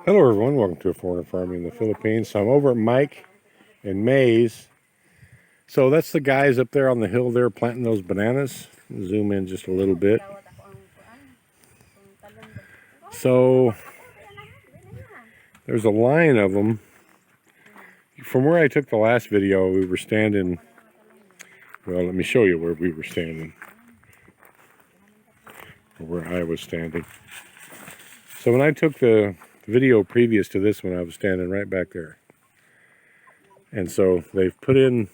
Hello everyone, welcome to A Foreigner Farming in the Philippines. So I'm over at Mike and May's. So that's the guys up there on the hill there planting those bananas. Zoom in just a little bit. So there's a line of them. From where I took the last video, we were standing, well, let me show you where we were standing, or where I was standing. So when I took the video previous to this one, I was standing right back there. And so they've put in,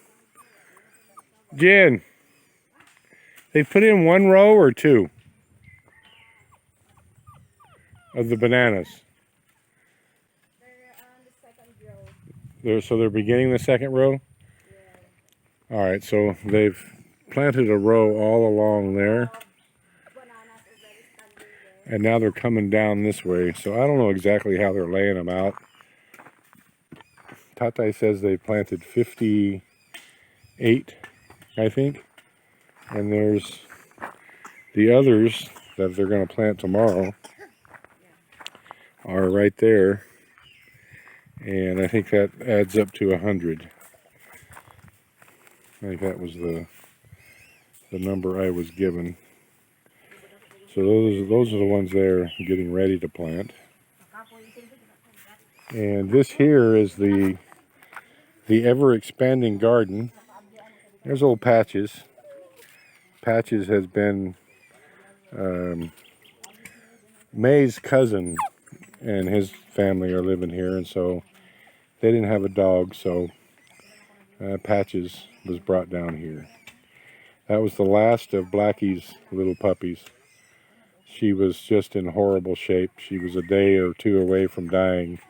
Jen, they've put in one row or two of the bananas. They're on the second row. So they're beginning the second row? Yeah. All right, so they've planted a row all along there. Bananas is very standing there. And now they're coming down this way. So I don't know exactly how they're laying them out. Tatai says they planted 58, I think. And there's the others that they're going to plant tomorrow are right there. And I think that adds up to 100. I think that was the number I was given. So those are the ones there getting ready to plant. And this here is the ever expanding garden. There's old Patches. Patches has been May's cousin and his family are living here, and so they didn't have a dog, so Patches was brought down here. That was the last of Blackie's little puppies. She was just in horrible shape. She was a day or two away from dying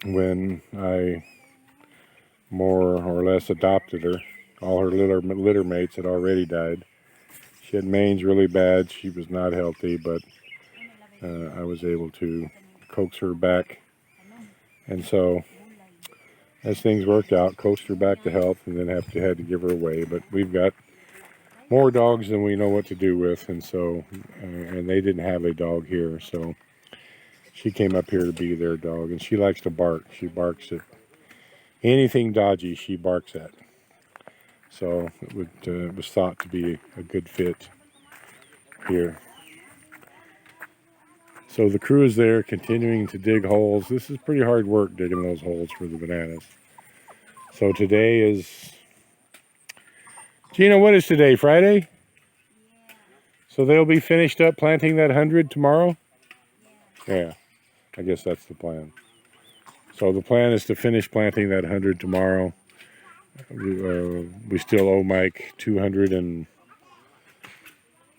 when I more or less adopted her. All her litter mates had already died. She had mange really bad. She was not healthy, but I was able to coax her back. And so, as things worked out, coaxed her back to health, and then had to give her away. But we've got more dogs than we know what to do with, and so, and they didn't have a dog here, so she came up here to be their dog, and she likes to bark. She barks at anything dodgy. She barks at. So it was thought to be a good fit here. So the crew is there continuing to dig holes. This is pretty hard work digging those holes for the bananas. So today is, Gina, what is today, Friday? Yeah. So they'll be finished up planting that 100 tomorrow? Yeah, I guess that's the plan. So the plan is to finish planting that 100 tomorrow. We still owe Mike 200 and,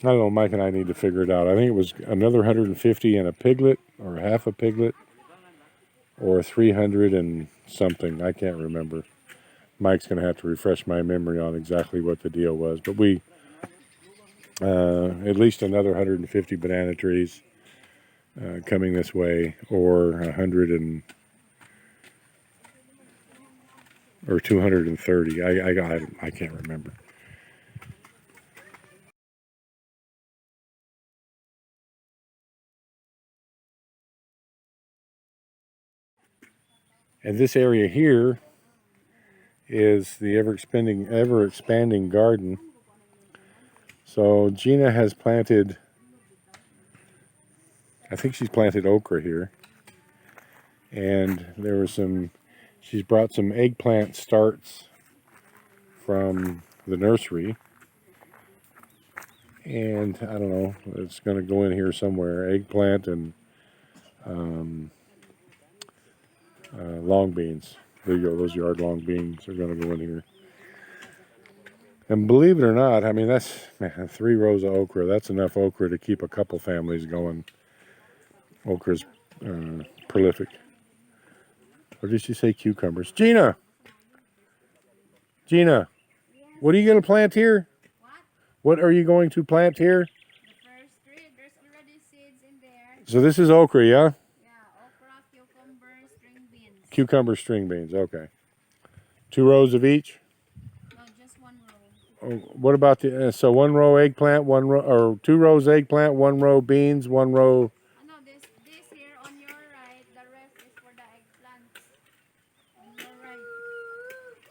I don't know, Mike and I need to figure it out. I think it was another 150 and a piglet, or half a piglet, or 300 and something. I can't remember. Mike's going to have to refresh my memory on exactly what the deal was. But we, at least another 150 banana trees coming this way, or 100 and, or 230. I can't remember. And this area here is the ever expanding garden. So Gina has planted, I think she's planted okra here. And there was some, she's brought some eggplant starts from the nursery. And I don't know, it's going to go in here somewhere. Eggplant and long beans. There you go, those yard long beans are going to go in here. And believe it or not, I mean, that's, man, 3 rows of okra. That's enough okra to keep a couple families going. Okra's prolific. Or did she say cucumbers? Gina! Gina, what are you going to plant here? What are you going to plant here? The first three, there's already seeds in there. So this is okra, yeah? Yeah, okra, cucumber, string beans. Cucumber, string beans, okay. 2 rows of each? No, just 1 row. Oh, what about the, so 1 row eggplant, 1 row, or 2 rows eggplant, 1 row beans, 1 row. No, this here on your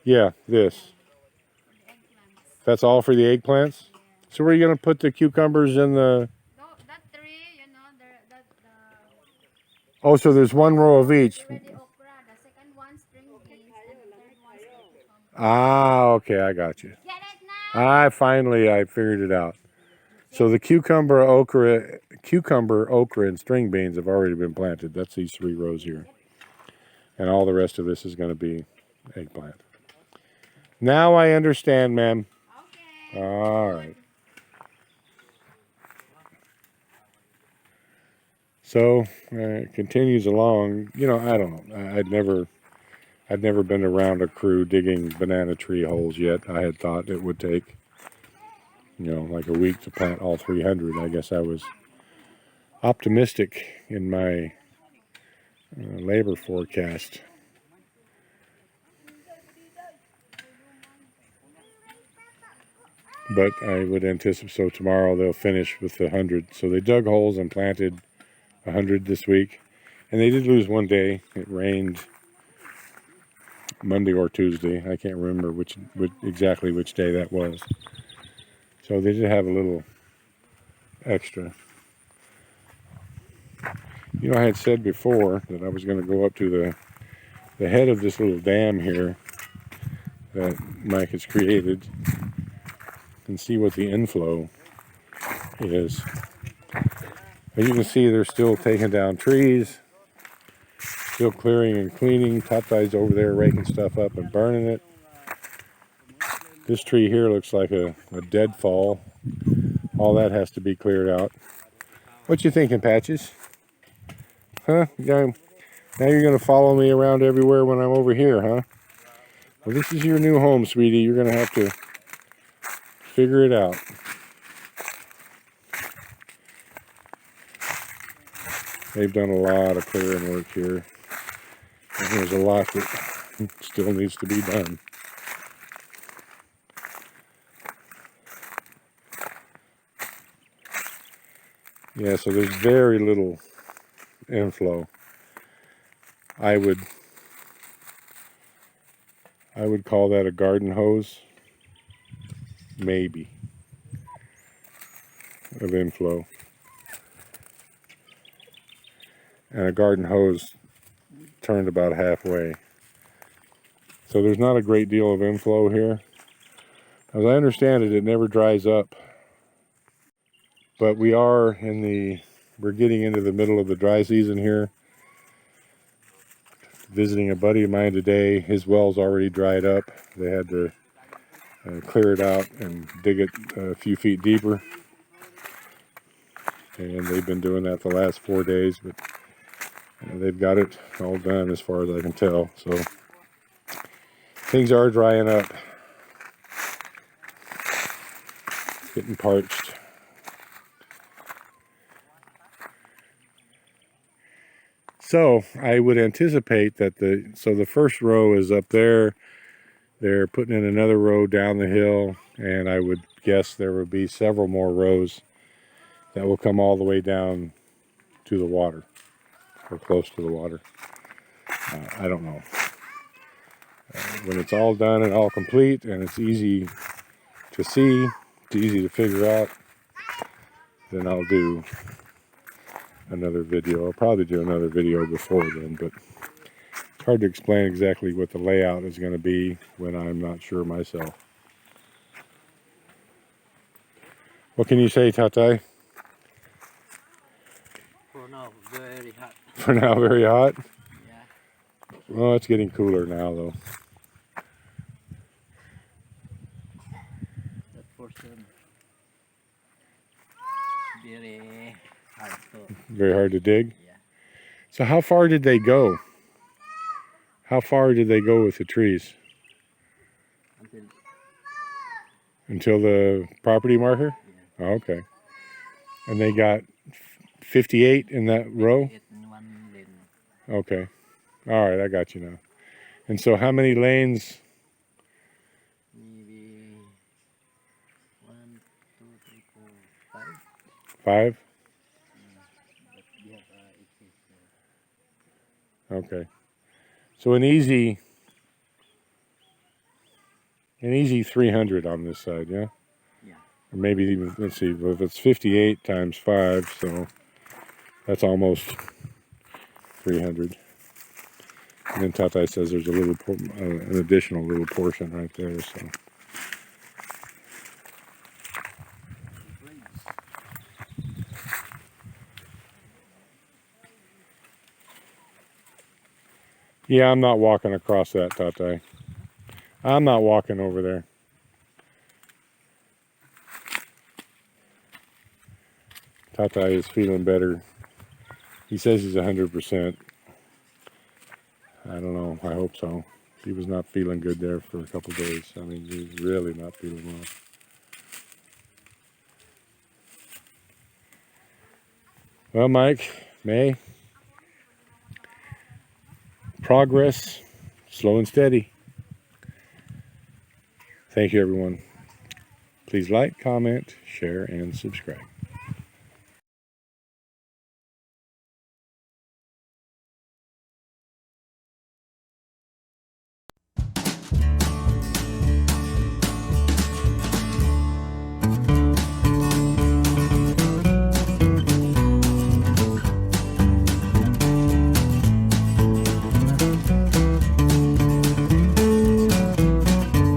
Yeah, this. For the eggplants. That's all for the eggplants? Yeah. So where are you going to put the cucumbers in the... No, that tree, you know, the Oh, so there's one row of is each. already okra. The second one string beans, and the third one's cucumber. Ah, okay, I got you. Get it now? I figured it out. So the cucumber, okra, and string beans have already been planted. That's these 3 rows here. And all the rest of this is going to be eggplant. Now I understand, ma'am. Okay. All right. So it continues along. You know, I don't know. I'd never been around a crew digging banana tree holes yet. I had thought it would take, you know, like a week to plant all 300. I guess I was optimistic in my labor forecast. But I would anticipate, so tomorrow they'll finish with the 100. So they dug holes and planted 100 this week. And they did lose one day. It rained Monday or Tuesday. I can't remember exactly which day that was. So they did have a little extra. You know, I had said before that I was going to go up to the head of this little dam here that Mike has created and see what the inflow is. As you can see, they're still taking down trees, still clearing and cleaning. Tatai's over there raking stuff up and burning it. This tree here looks like a deadfall. All that has to be cleared out. What you thinking, Patches? Huh? Now you're going to follow me around everywhere when I'm over here, huh? Well, this is your new home, sweetie. You're going to have to figure it out. They've done a lot of clearing work here. And there's a lot that still needs to be done. Yeah, so there's very little inflow. I would call that a garden hose, maybe, of inflow. And a garden hose turned about halfway. So there's not a great deal of inflow here. As I understand it, it never dries up. But we're getting into the middle of the dry season here. Visiting a buddy of mine today, his well's already dried up. They had to clear it out and dig it a few feet deeper. And they've been doing that the last 4 days, but they've got it all done as far as I can tell. So things are drying up, getting parched. So I would anticipate that the first row is up there. They're putting in another row down the hill, and I would guess there will be several more rows that will come all the way down to the water, or close to the water. I don't know. When it's all done and all complete, and it's easy to see, it's easy to figure out, then I'll do another video. I'll probably do another video before then, but it's hard to explain exactly what the layout is going to be when I'm not sure myself. What can you say, Tatai? For now, very hot. For now, very hot? Yeah. Well, it's getting cooler now, though. That portion very hard to. Very hard to dig? Yeah. So how far did they go? How far did they go with the trees? Until the property marker? Yeah. Oh, okay. And they got 58 in that row? In one lane. Okay. All right, I got you now. And so how many lanes? Maybe 1, 2, 3, 4, 5. 5? But we have it is, Okay. So an easy An easy 300 on this side, yeah? Yeah. Or maybe even, let's see, if it's 58 times 5, so that's almost 300. And then Tatai says there's a little, an additional little portion right there, so. Yeah, I'm not walking across that, Tatai. I'm not walking over there. Tatai is feeling better. He says he's 100%. I don't know. I hope so. He was not feeling good there for a couple days. I mean, he's really not feeling well. Well, Mike, May, progress, slow and steady. Thank you, everyone. Please like, comment, share, and subscribe.